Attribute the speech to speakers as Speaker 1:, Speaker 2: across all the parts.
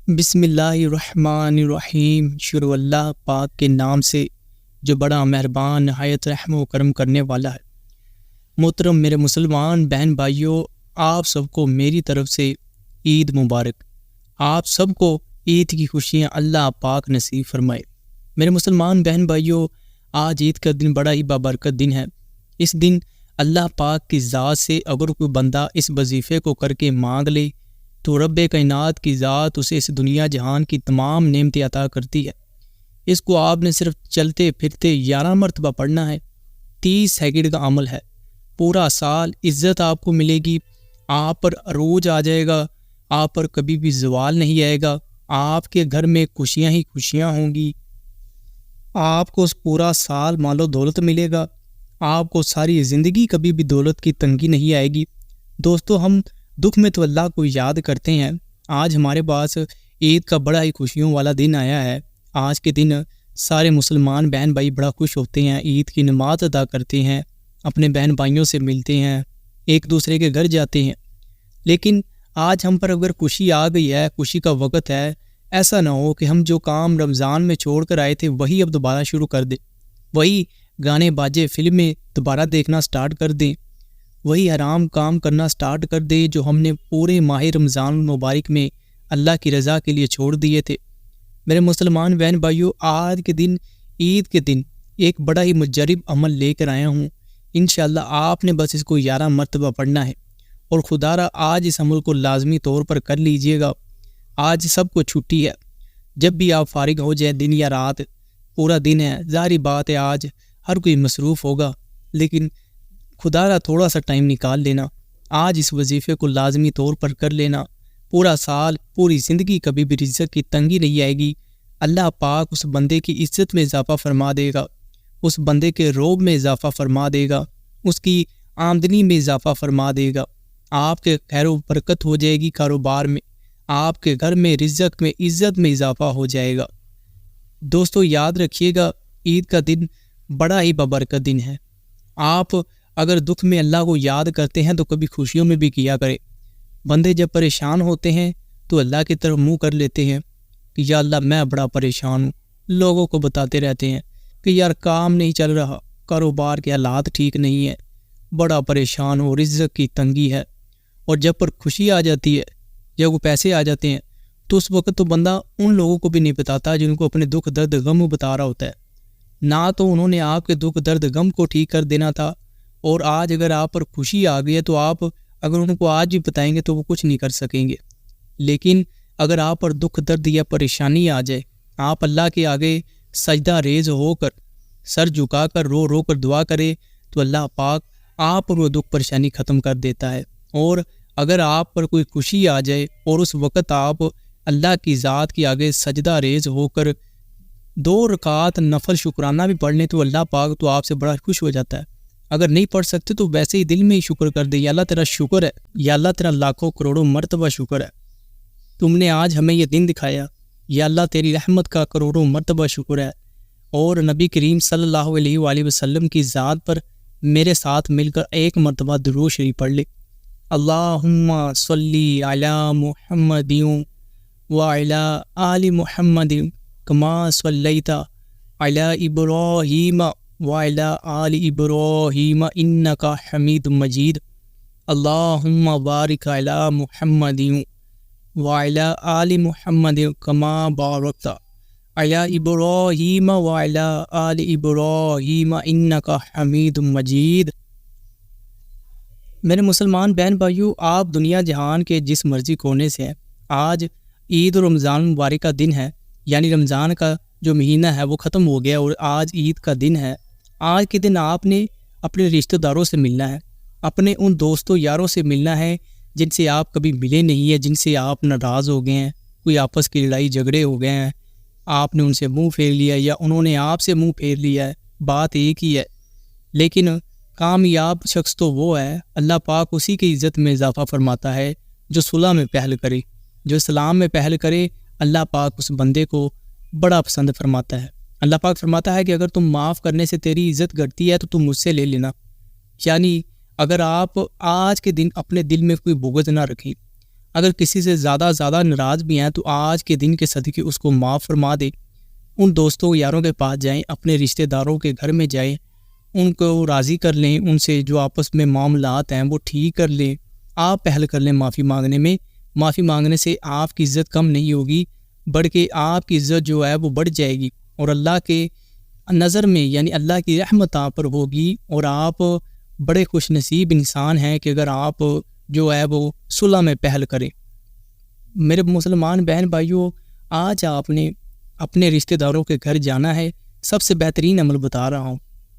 Speaker 1: بسم اللہ الرحمن الرحیم۔ شروع اللہ پاک کے نام سے جو بڑا مہربان نہایت رحم و کرم کرنے والا ہے۔ محترم میرے مسلمان بہن بھائیوں، آپ سب کو میری طرف سے عید مبارک۔ آپ سب کو عید کی خوشیاں اللہ پاک نصیب فرمائے۔ میرے مسلمان بہن بھائیوں، آج عید کا دن بڑا ہی بابرکت دن ہے۔ اس دن اللہ پاک کی ذات سے اگر کوئی بندہ اس وظیفے کو کر کے مانگ لے تو رب کائنات کی ذات اسے اس دنیا جہان کی تمام نعمتیں عطا کرتی ہے۔ اس کو آپ نے صرف چلتے پھرتے 11 مرتبہ پڑھنا ہے۔ 30 سیکنڈ کا عمل ہے۔ پورا سال عزت آپ کو ملے گی، آپ پر عروج آ جائے گا، آپ پر کبھی بھی زوال نہیں آئے گا، آپ کے گھر میں خوشیاں ہی خوشیاں ہوں گی، آپ کو اس پورا سال مال و دولت ملے گا، آپ کو ساری زندگی کبھی بھی دولت کی تنگی نہیں آئے گی۔ دوستو، ہم دکھ میں تو اللہ کو یاد کرتے ہیں۔ آج ہمارے پاس عید کا بڑا ہی خوشیوں والا دن آیا ہے۔ آج کے دن سارے مسلمان بہن بھائی بڑا خوش ہوتے ہیں، عید کی نماز ادا کرتے ہیں، اپنے بہن بھائیوں سے ملتے ہیں، ایک دوسرے کے گھر جاتے ہیں۔ لیکن آج ہم پر اگر خوشی آ گئی ہے، خوشی کا وقت ہے، ایسا نہ ہو کہ ہم جو کام رمضان میں چھوڑ کر آئے تھے وہی اب دوبارہ شروع کر دیں، وہی گانے باجے فلمیں دوبارہ دیکھنا سٹارٹ کر دیں، وہی حرام کام کرنا سٹارٹ کر دے جو ہم نے پورے ماہ رمضان المبارک میں اللہ کی رضا کے لیے چھوڑ دیے تھے۔ میرے مسلمان بہن بھائیوں، آج کے دن عید کے دن ایک بڑا ہی مجرب عمل لے کر آیا ہوں۔ انشاءاللہ آپ نے بس اس کو 11 مرتبہ پڑھنا ہے، اور خدا را آج اس عمل کو لازمی طور پر کر لیجئے گا۔ آج سب کو چھٹی ہے، جب بھی آپ فارغ ہو جائیں، دن یا رات، پورا دن ہے، ظاہری بات ہے آج ہر کوئی مصروف ہوگا، لیکن خدا را تھوڑا سا ٹائم نکال لینا، آج اس وظیفے کو لازمی طور پر کر لینا۔ پورا سال پوری زندگی کبھی بھی رزق کی تنگی نہیں آئے گی۔ اللہ پاک اس بندے کی عزت میں اضافہ فرما دے گا، اس بندے کے روب میں اضافہ فرما دے گا، اس کی آمدنی میں اضافہ فرما دے گا۔ آپ کے خیر و برکت ہو جائے گی کاروبار میں، آپ کے گھر میں رزق میں عزت میں اضافہ ہو جائے گا۔ دوستو یاد رکھیے گا، عید کا دن بڑا ہی بابرکت دن ہے۔ آپ اگر دکھ میں اللہ کو یاد کرتے ہیں تو کبھی خوشیوں میں بھی کیا کریں۔ بندے جب پریشان ہوتے ہیں تو اللہ کی طرف منہ کر لیتے ہیں کہ یا اللہ میں بڑا پریشان ہوں، لوگوں کو بتاتے رہتے ہیں کہ یار کام نہیں چل رہا، کاروبار کے حالات ٹھیک نہیں ہیں، بڑا پریشان ہو، رزق کی تنگی ہے۔ اور جب پر خوشی آ جاتی ہے، جب وہ پیسے آ جاتے ہیں، تو اس وقت تو بندہ ان لوگوں کو بھی نہیں بتاتا جن کو اپنے دکھ درد غم بتا رہا ہوتا ہے۔ نہ تو انہوں نے آپ کے دکھ درد غم کو ٹھیک کر دینا تھا، اور آج اگر آپ پر خوشی آ گئی ہے تو آپ اگر ان کو آج بھی بتائیں گے تو وہ کچھ نہیں کر سکیں گے۔ لیکن اگر آپ پر دکھ درد یا پریشانی آ جائے، آپ اللہ کے آگے سجدہ ریز ہو کر سر جھکا کر رو رو کر دعا کرے تو اللہ پاک آپ پر وہ دکھ پریشانی ختم کر دیتا ہے۔ اور اگر آپ پر کوئی خوشی آ جائے اور اس وقت آپ اللہ کی ذات کے آگے سجدہ ریز ہو کر 2 رکعت نفل شکرانہ بھی پڑھ لیں تو اللہ پاک تو آپ سے بڑا خوش ہو جاتا ہے۔ اگر نہیں پڑھ سکتے تو ویسے ہی دل میں ہی شکر کر دے، یا اللہ تیرا شکر ہے، یا اللہ تیرا لاکھوں کروڑوں مرتبہ شکر ہے، تم نے آج ہمیں یہ دن دکھایا، یا اللہ تیری رحمت کا کروڑوں مرتبہ شکر ہے۔ اور نبی کریم صلی اللہ علیہ وآلہ وسلم کی ذات پر میرے ساتھ مل کر 1 مرتبہ درود شریف پڑھ لے۔ اللہم صلی علی محمد وعلی آل محمد کما صلیت علی ابراہیم وعلی آل ابراہیم انک حمید مجید۔ اللہم بارک علی محمد وعلی آل محمد کما بارکت علی ابراہیم وعلی آل ابراہیم انک حمید مجید۔ میرے مسلمان بہن بھائیوں، آپ دنیا جہان کے جس مرضی کونے سے ہیں، آج عید اور رمضان مبارک کا دن ہے، یعنی رمضان کا جو مہینہ ہے وہ ختم ہو گیا اور آج عید کا دن ہے۔ آج کے دن آپ نے اپنے رشتہ داروں سے ملنا ہے، اپنے ان دوستوں یاروں سے ملنا ہے جن سے آپ کبھی ملے نہیں ہیں، جن سے آپ ناراض ہو گئے ہیں، کوئی آپس کی لڑائی جھگڑے ہو گئے ہیں، آپ نے ان سے منہ پھیر لیا یا انہوں نے آپ سے منہ پھیر لیا ہے، بات ایک ہی ہے۔ لیکن کامیاب شخص تو وہ ہے، اللہ پاک اسی کی عزت میں اضافہ فرماتا ہے جو صلح میں پہل کرے، جو اسلام میں پہل کرے، اللہ پاک اس بندے کو بڑا پسند فرماتا ہے۔ اللہ پاک فرماتا ہے کہ اگر تم معاف کرنے سے تیری عزت گھٹتی ہے تو تم مجھ سے لے لینا۔ یعنی اگر آپ آج کے دن اپنے دل میں کوئی بغض نہ رکھیں، اگر کسی سے زیادہ ناراض بھی ہیں تو آج کے دن کے صدقے اس کو معاف فرما دے، ان دوستوں یاروں کے پاس جائیں، اپنے رشتہ داروں کے گھر میں جائیں، ان کو راضی کر لیں، ان سے جو آپس میں معاملات ہیں وہ ٹھیک کر لیں، آپ پہل کر لیں معافی مانگنے میں۔ معافی مانگنے سے آپ کی عزت کم نہیں ہوگی، بلکہ آپ کی عزت جو ہے وہ بڑھ جائے گی، اور اللہ کے نظر میں یعنی اللہ کی رحمت آپ پر ہوگی، اور آپ بڑے خوش نصیب انسان ہیں کہ اگر آپ جو ہے وہ صلح میں پہل کریں۔ میرے مسلمان بہن بھائیوں، آج آپ نے اپنے رشتہ داروں کے گھر جانا ہے، سب سے بہترین عمل بتا رہا ہوں۔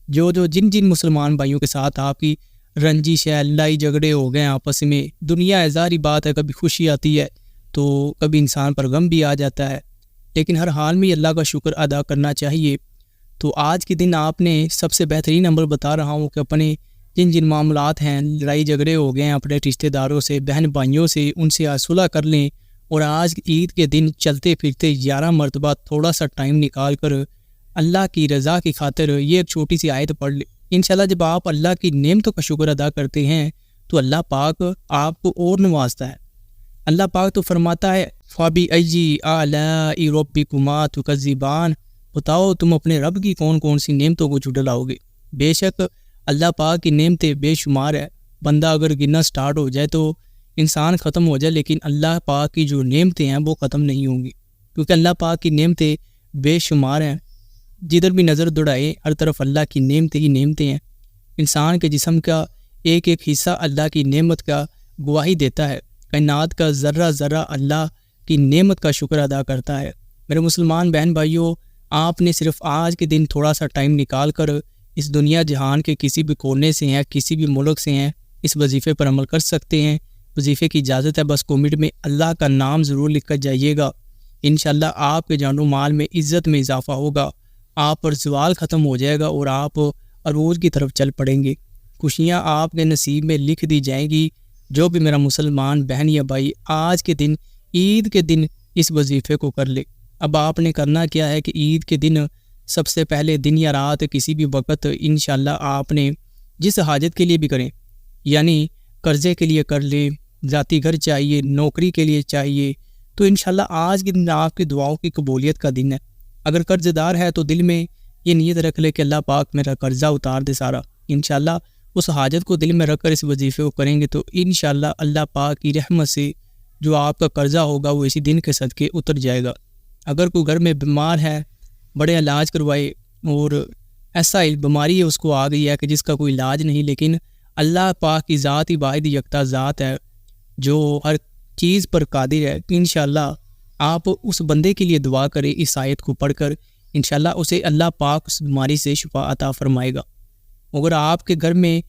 Speaker 1: جن مسلمان بھائیوں کے ساتھ آپ کی رنجش ہے، لڑائی جھگڑے ہو گئے آپس میں، دنیا ظاہری بات ہے، کبھی خوشی آتی ہے تو کبھی انسان پر غم بھی آ جاتا ہے، لیکن ہر حال میں اللہ کا شکر ادا کرنا چاہیے۔ تو آج کے دن آپ نے سب سے بہترین عمل بتا رہا ہوں کہ اپنے جن معاملات ہیں، لڑائی جھگڑے ہو گئے ہیں اپنے رشتہ داروں سے، بہن بھائیوں سے، ان سے صلح کر لیں، اور آج عید کے دن چلتے پھرتے 11 مرتبہ تھوڑا سا ٹائم نکال کر اللہ کی رضا کی خاطر یہ ایک چھوٹی سی آیت پڑھ لیں۔ انشاءاللہ جب آپ اللہ کی نعمتوں کا شکر ادا کرتے ہیں تو اللہ پاک آپ کو اور نوازتا ہے۔ اللہ پاک تو فرماتا ہے فَبِأَيِّ آلَاءِ رَبِّكُمَا تُكَذِّبَانِ، بتاؤ تم اپنے رب کی کون کون سی نعمتوں کو جھٹلاؤ گے۔ بے شک اللہ پاک کی نعمتیں بے شمار ہے، بندہ اگر گننا سٹارٹ ہو جائے تو انسان ختم ہو جائے، لیکن اللہ پاک کی جو نعمتیں ہیں وہ ختم نہیں ہوں گی، کیونکہ اللہ پاک کی نعمتیں بے شمار ہیں۔ جدھر بھی نظر دوڑائے ہر طرف اللہ کی نعمتیں ہی نعمتیں ہیں۔ انسان کے جسم کا ایک ایک حصہ اللہ کی نعمت کا گواہی دیتا ہے، کائنات کا ذرہ ذرہ اللہ کی نعمت کا شکر ادا کرتا ہے۔ میرے مسلمان بہن بھائیوں، آپ نے صرف آج کے دن تھوڑا سا ٹائم نکال کر اس دنیا جہان کے کسی بھی کونے سے ہیں، کسی بھی ملک سے ہیں، اس وظیفے پر عمل کر سکتے ہیں۔ وظیفے کی اجازت ہے، بس کومنٹ میں اللہ کا نام ضرور لکھ کر جائیے گا۔ انشاءاللہ آپ کے جان و مال میں عزت میں اضافہ ہوگا، آپ پر زوال ختم ہو جائے گا اور آپ عروج کی طرف چل پڑیں گے۔ خوشیاں آپ کے نصیب میں لکھ دی جائیں گی۔ جو بھی میرا مسلمان بہن یا بھائی آج کے دن عید کے دن اس وظیفے کو کر لے۔ اب آپ نے کرنا کیا ہے کہ عید کے دن سب سے پہلے دن یا رات کسی بھی وقت انشاءاللہ آپ نے جس حاجت کے لیے بھی کریں، یعنی قرضے کے لیے کر لیں، ذاتی گھر چاہیے، نوکری کے لیے چاہیے، تو انشاءاللہ آج کے دن آپ کی دعاؤں کی قبولیت کا دن ہے۔ اگر قرض دار ہے تو دل میں یہ نیت رکھ لے کہ اللہ پاک میرا قرضہ اتار دے سارا۔ انشاءاللہ اس حاجت کو دل میں رکھ کر اس وظیفے کو کریں گے تو انشاءاللہ اللہ پاک کی رحمت سے جو آپ کا قرضہ ہوگا وہ اسی دن کے صدقے اتر جائے گا۔ اگر کوئی گھر میں بیمار ہے، بڑے علاج کروائے اور ایسا بیماری ہے اس کو آ گئی ہے کہ جس کا کوئی علاج نہیں، لیکن اللہ پاک کی ذات ہی واحد یکتا ذات ہے جو ہر چیز پر قادر ہے۔ انشاءاللہ آپ اس بندے کے لیے دعا کریں اس آیت کو پڑھ کر، انشاءاللہ اسے اللہ پاک اس بیماری سے شفا عطا فرمائے گا۔ اگر آپ کے گھر میں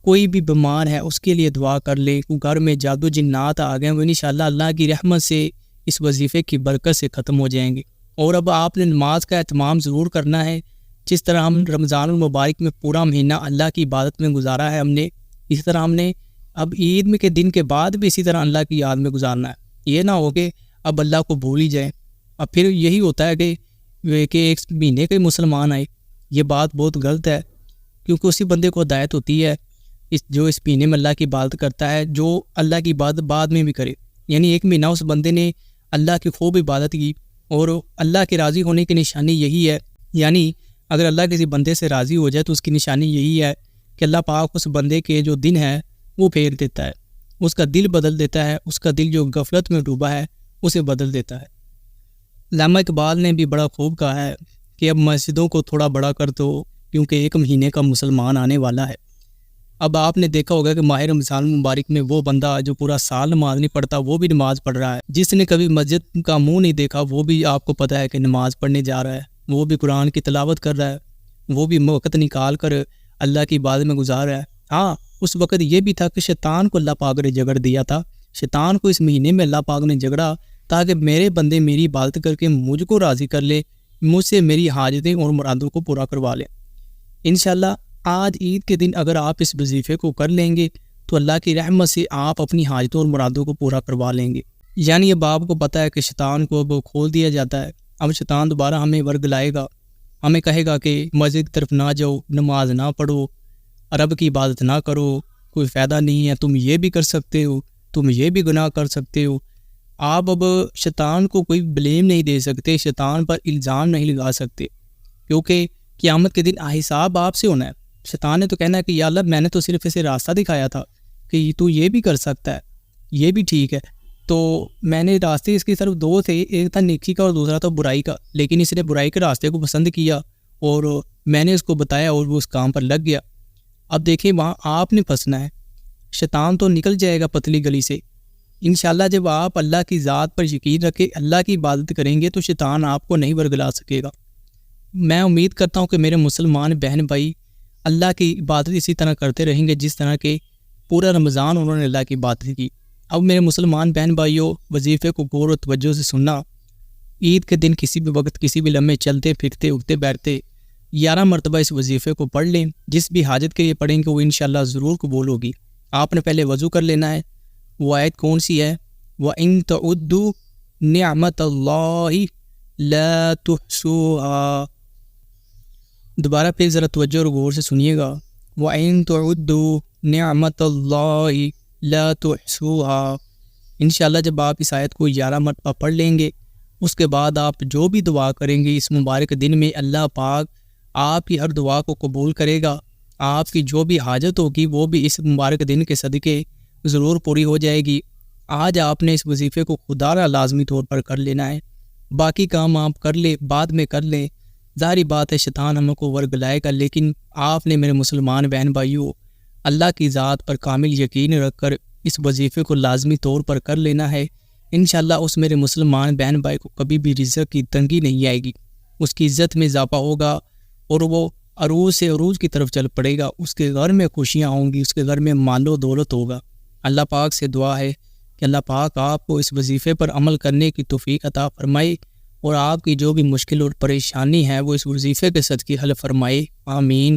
Speaker 1: کوئی بھی بیمار ہے اس کے لیے دعا کر لیں، گھر میں جادو جنات آ گئے وہ انشاءاللہ اللہ کی رحمت سے اس وظیفے کی برکت سے ختم ہو جائیں گے۔ اور اب آپ نے نماز کا اہتمام ضرور کرنا ہے، جس طرح ہم رمضان المبارک میں پورا مہینہ اللہ کی عبادت میں گزارا ہے ہم نے، اسی طرح ہم نے اب عید میں کے دن کے بعد بھی اسی طرح اللہ کی یاد میں گزارنا ہے۔ یہ نہ ہو کہ اب اللہ کو بھول ہی جائیں۔ اب پھر یہی ہوتا ہے کہ ایک مہینے کے مسلمان آئے، یہ بات بہت غلط ہے، کیونکہ اسی بندے کو ہدایت ہوتی ہے جو اس مہینے میں اللہ کی عبادت کرتا ہے، جو اللہ کی عبادت بعد میں بھی کرے۔ یعنی ایک مہینہ اس بندے نے اللہ کی خوب عبادت کی، اور اللہ کے راضی ہونے کی نشانی یہی ہے، یعنی اگر اللہ کسی بندے سے راضی ہو جائے تو اس کی نشانی یہی ہے کہ اللہ پاک اس بندے کے جو دن ہے وہ پھیر دیتا ہے، اس کا دل بدل دیتا ہے، اس کا دل جو غفلت میں ڈوبا ہے اسے بدل دیتا ہے۔ علامہ اقبال نے بھی بڑا خوب کہا ہے کہ اب مسجدوں کو تھوڑا بڑا کر دو کیونکہ ایک مہینے کا مسلمان آنے والا ہے۔ اب آپ نے دیکھا ہوگا کہ ماہ رمضان مبارک میں وہ بندہ جو پورا سال نماز نہیں پڑھتا وہ بھی نماز پڑھ رہا ہے، جس نے کبھی مسجد کا منہ نہیں دیکھا وہ بھی آپ کو پتہ ہے کہ نماز پڑھنے جا رہا ہے، وہ بھی قرآن کی تلاوت کر رہا ہے، وہ بھی وقت نکال کر اللہ کی عبادت میں گزار رہا ہے۔ ہاں، اس وقت یہ بھی تھا کہ شیطان کو اللہ پاک نے جگڑ دیا تھا، شیطان کو اس مہینے میں اللہ پاک نے جگڑا تاکہ میرے بندے میری عبادت کر کے مجھ کو راضی کر لے، مجھ سے میری حاجتیں اور مرادوں کو پورا کروا لیں۔ انشاءاللہ آج عید کے دن اگر آپ اس وظیفے کو کر لیں گے تو اللہ کی رحمت سے آپ اپنی حاجتوں اور مرادوں کو پورا کروا لیں گے۔ یعنی اب آپ کو پتہ ہے کہ شیطان کو اب کھول دیا جاتا ہے، اب شیطان دوبارہ ہمیں ورگ لائے گا، ہمیں کہے گا کہ مسجد کی طرف نہ جاؤ، نماز نہ پڑھو، رب کی عبادت نہ کرو، کوئی فائدہ نہیں ہے، تم یہ بھی کر سکتے ہو، تم یہ بھی گناہ کر سکتے ہو۔ آپ اب شیطان کو کوئی بلیم نہیں دے سکتے، شیطان پر الزام نہیں لگا سکتے، کیونکہ قیامت کے دن حساب آپ سے ہونا ہے۔ شیطان نے تو کہنا ہے کہ یا اللہ میں نے تو صرف اسے راستہ دکھایا تھا کہ تو یہ بھی کر سکتا ہے، یہ بھی ٹھیک ہے، تو میں نے راستے اس کی صرف دو تھے، ایک تھا نیکی کا اور دوسرا تھا برائی کا، لیکن اس نے برائی کے راستے کو پسند کیا اور میں نے اس کو بتایا اور وہ اس کام پر لگ گیا۔ اب دیکھیں وہاں آپ نے پھنسنا ہے، شیطان تو نکل جائے گا پتلی گلی سے۔ انشاءاللہ جب آپ اللہ کی ذات پر یقین رکھے اللہ کی عبادت کریں گے تو شیطان آپ کو نہیں ورگلا سکے گا۔ میں امید کرتا ہوں کہ میرے مسلمان بہن بھائی اللہ کی عبادت اسی طرح کرتے رہیں گے جس طرح کہ پورا رمضان انہوں نے اللہ کی عبادت کی۔ اب میرے مسلمان بہن بھائیوں، وظیفے کو غور و توجہ سے سننا۔ عید کے دن کسی بھی وقت کسی بھی لمحے چلتے پھرتے اٹھتے بیٹھتے 11 مرتبہ اس وظیفے کو پڑھ لیں۔ جس بھی حاجت کے لیے پڑھیں گے وہ انشاءاللہ ضرور قبول ہوگی۔ آپ نے پہلے وضو کر لینا ہے۔ وہ آیت کون سی ہے؟ وَإِن تَعُدُّوا نِعْمَتَ اللَّهِ لَا تُحْصُوهَا۔ دوبارہ پھر ذرا توجہ اور غور سے سنیے گا۔ وَإِن تَعُدُّوا نِعْمَتَ اللَّهِ لَا تُحْصُوهَا۔ انشاءاللہ جب آپ اس آیت کو 11 مرتبہ پڑھ لیں گے، اس کے بعد آپ جو بھی دعا کریں گے اس مبارک دن میں اللہ پاک آپ کی ہر دعا کو قبول کرے گا۔ آپ کی جو بھی حاجت ہوگی وہ بھی اس مبارک دن کے صدقے ضرور پوری ہو جائے گی۔ آج آپ نے اس وظیفے کو خدا را لازمی طور پر کر لینا ہے، باقی کام آپ کر لیں، بعد میں کر لیں۔ ظاہری بات ہے شیطان ہم کو ورگلائے گا، لیکن آپ نے میرے مسلمان بہن بھائیوں اللہ کی ذات پر کامل یقین رکھ کر اس وظیفے کو لازمی طور پر کر لینا ہے۔ انشاءاللہ اس میرے مسلمان بہن بھائی کو کبھی بھی رزق کی تنگی نہیں آئے گی، اس کی عزت میں اضافہ ہوگا اور وہ عروج سے عروج کی طرف چل پڑے گا۔ اس کے گھر میں خوشیاں ہوں گی، اس کے گھر میں مال و دولت ہوگا۔ اللہ پاک سے دعا ہے کہ اللہ پاک آپ کو اس وظیفے پر عمل کرنے کی توفیق عطا فرمائے اور آپ کی جو بھی مشکل اور پریشانی ہے وہ اس وظیفے کے صدقے حل فرمائے۔ آمین۔